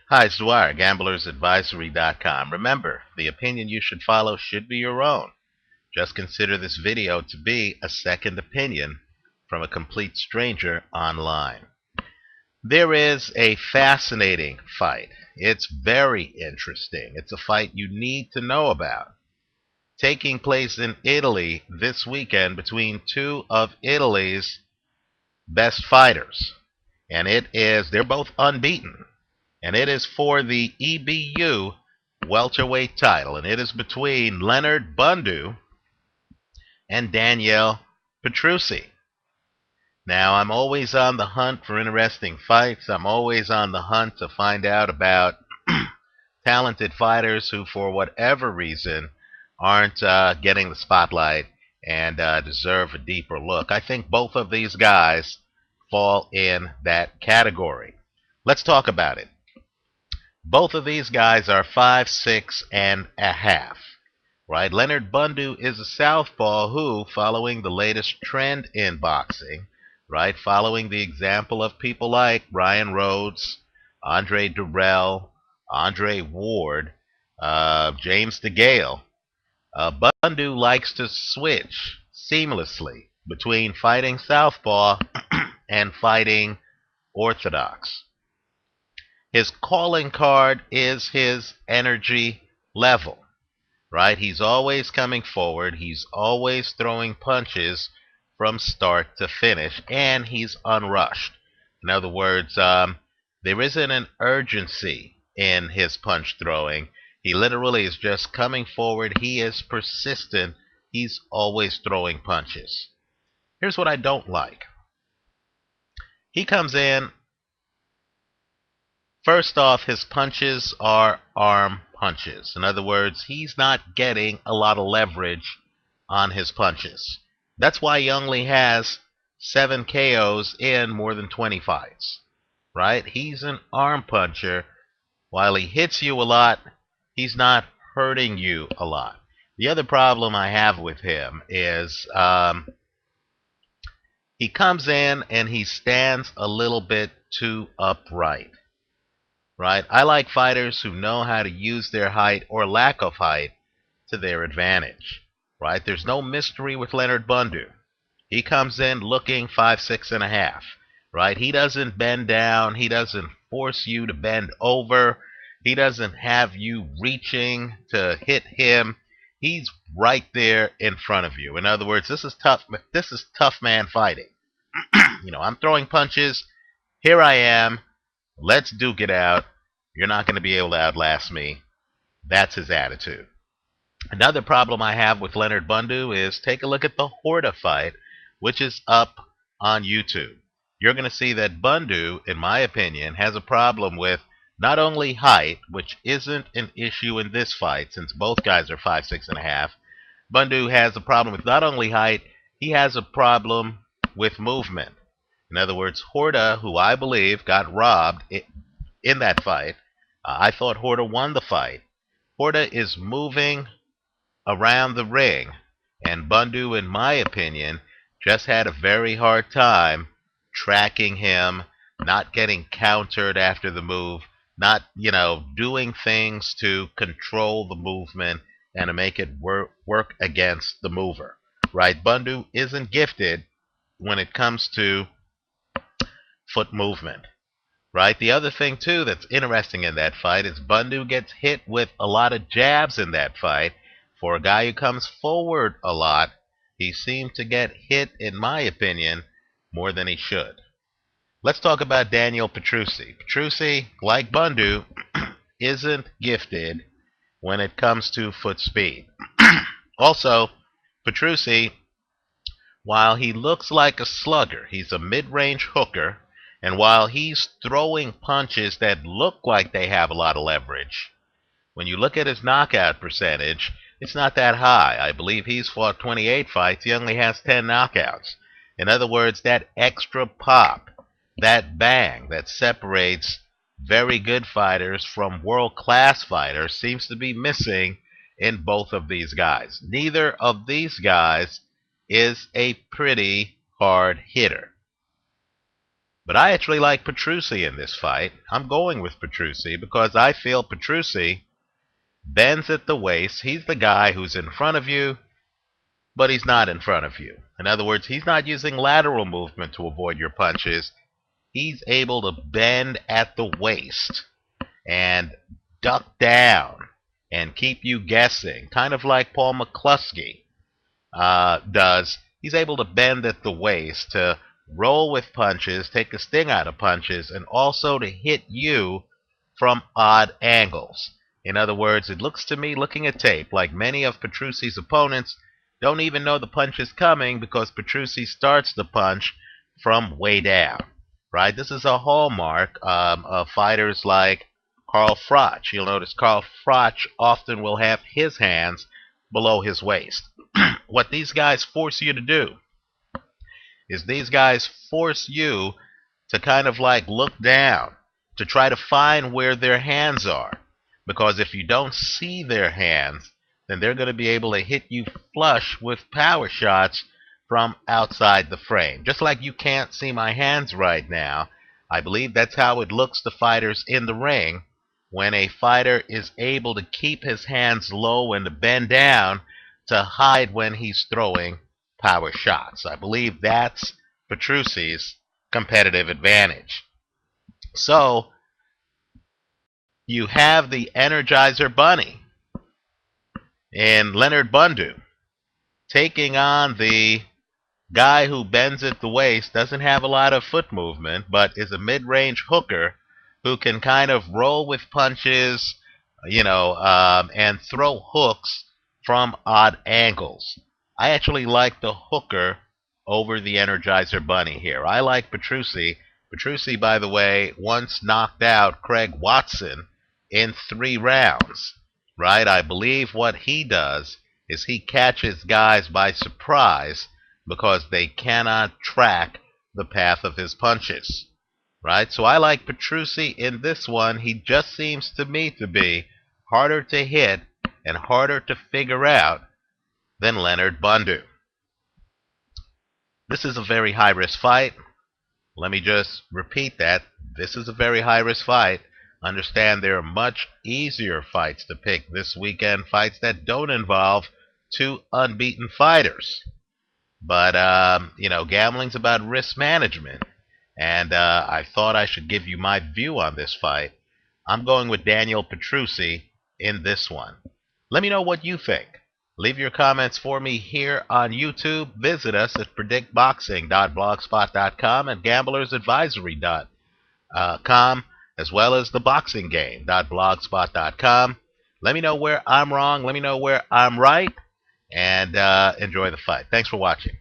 Hi, it's Dwyer, gamblersadvisory.com. Remember, the opinion you should follow should be your own. Just consider this video to be a second opinion from a complete stranger online. There is a fascinating fight. It's very interesting. It's a fight you need to know about. Taking place in Italy this weekend between two of Italy's best fighters. And they're both unbeaten. And it is for the EBU welterweight title. And it is between Leonard Bundu and Daniele Petrucci. Now, I'm always on the hunt for interesting fights. I'm always on the hunt to find out about talented fighters who, for whatever reason, aren't getting the spotlight and deserve a deeper look. I think both of these guys fall in that category. Let's talk about it. Both of these guys are 5'6.5", right? Leonard Bundu is a southpaw who, following the latest trend in boxing, right, following the example of people like Ryan Rhodes, Andre Durrell, Andre Ward, James DeGale, Bundu likes to switch seamlessly between fighting southpaw and fighting orthodox. His calling card is his energy level, right? He's always coming forward. He's always throwing punches from start to finish, and he's unrushed. In other words, there isn't an urgency in his punch throwing. He literally is just coming forward. He is persistent. He's always throwing punches. Here's what I don't like. He comes in. First off, his punches are arm punches. In other words, he's not getting a lot of leverage on his punches. That's why he only has 7 KOs in more than 20 fights, right? He's an arm puncher. While he hits you a lot, he's not hurting you a lot. The other problem I have with him is he comes in and he stands a little bit too upright. Right? I like fighters who know how to use their height or lack of height to their advantage. Right? There's no mystery with Leonard Bundu. He comes in looking 5'6.5". Right? He doesn't bend down. He doesn't force you to bend over. He doesn't have you reaching to hit him. He's right there in front of you. In other words, this is tough. This is tough man fighting. I'm throwing punches. Here I am. Let's duke it out. You're not going to be able to outlast me. That's his attitude. Another problem I have with Leonard Bundu is take a look at the Horta fight, which is up on YouTube. You're going to see that Bundu, in my opinion, has a problem with not only height, which isn't an issue in this fight since both guys are 5'6.5". Bundu has a problem with not only height, he has a problem with movement. In other words, Horta, who I believe got robbed in that fight, I thought Horta won the fight. Horta is moving around the ring, and Bundu, in my opinion, just had a very hard time tracking him, not getting countered after the move, not, doing things to control the movement and to make it work against the mover. Right? Bundu isn't gifted when it comes to foot movement, right? The other thing, too, that's interesting in that fight is Bundu gets hit with a lot of jabs in that fight. For a guy who comes forward a lot, he seemed to get hit, in my opinion, more than he should. Let's talk about Daniele Petrucci. Petrucci, like Bundu, isn't gifted when it comes to foot speed. Also, Petrucci, while he looks like a slugger, he's a mid-range hooker. And while he's throwing punches that look like they have a lot of leverage, when you look at his knockout percentage, it's not that high. I believe he's fought 28 fights. He only has 10 knockouts. In other words, that extra pop, that bang that separates very good fighters from world-class fighters seems to be missing in both of these guys. Neither of these guys is a pretty hard hitter. But I actually like Petrucci in this fight. I'm going with Petrucci because I feel Petrucci bends at the waist. He's the guy who's in front of you, but he's not in front of you. In other words, he's not using lateral movement to avoid your punches. He's able to bend at the waist and duck down and keep you guessing, kind of like Paul McCluskey does. He's able to bend at the waist to roll with punches, take the sting out of punches, and also to hit you from odd angles. In other words, it looks to me, looking at tape, like many of Petrucci's opponents don't even know the punch is coming because Petrucci starts the punch from way down. Right? This is a hallmark of fighters like Carl Froch. You'll notice Carl Froch often will have his hands below his waist. What these guys force you to do is these guys force you to kind of like look down, to try to find where their hands are. Because if you don't see their hands, then they're going to be able to hit you flush with power shots from outside the frame. Just like you can't see my hands right now, I believe that's how it looks to fighters in the ring when a fighter is able to keep his hands low and to bend down to hide when he's throwing power shots. I believe that's Petrucci's competitive advantage. So, you have the Energizer Bunny in Leonard Bundu taking on the guy who bends at the waist, doesn't have a lot of foot movement, but is a mid-range hooker who can kind of roll with punches, and throw hooks from odd angles. I actually like the hooker over the Energizer Bunny here. I like Petrucci. Petrucci, by the way, once knocked out Craig Watson in 3 rounds, right? I believe what he does is he catches guys by surprise because they cannot track the path of his punches, right? So I like Petrucci in this one. He just seems to me to be harder to hit and harder to figure out than Leonard Bundu. This is a very high-risk fight. Let me just repeat that. This is a very high-risk fight. Understand there are much easier fights to pick this weekend, fights that don't involve 2 unbeaten fighters. But, gambling's about risk management. And I thought I should give you my view on this fight. I'm going with Daniel Petrucci in this one. Let me know what you think. Leave your comments for me here on YouTube. Visit us at predictboxing.blogspot.com and gamblersadvisory.com, as well as theboxinggame.blogspot.com. Let me know where I'm wrong. Let me know where I'm right. And enjoy the fight. Thanks for watching.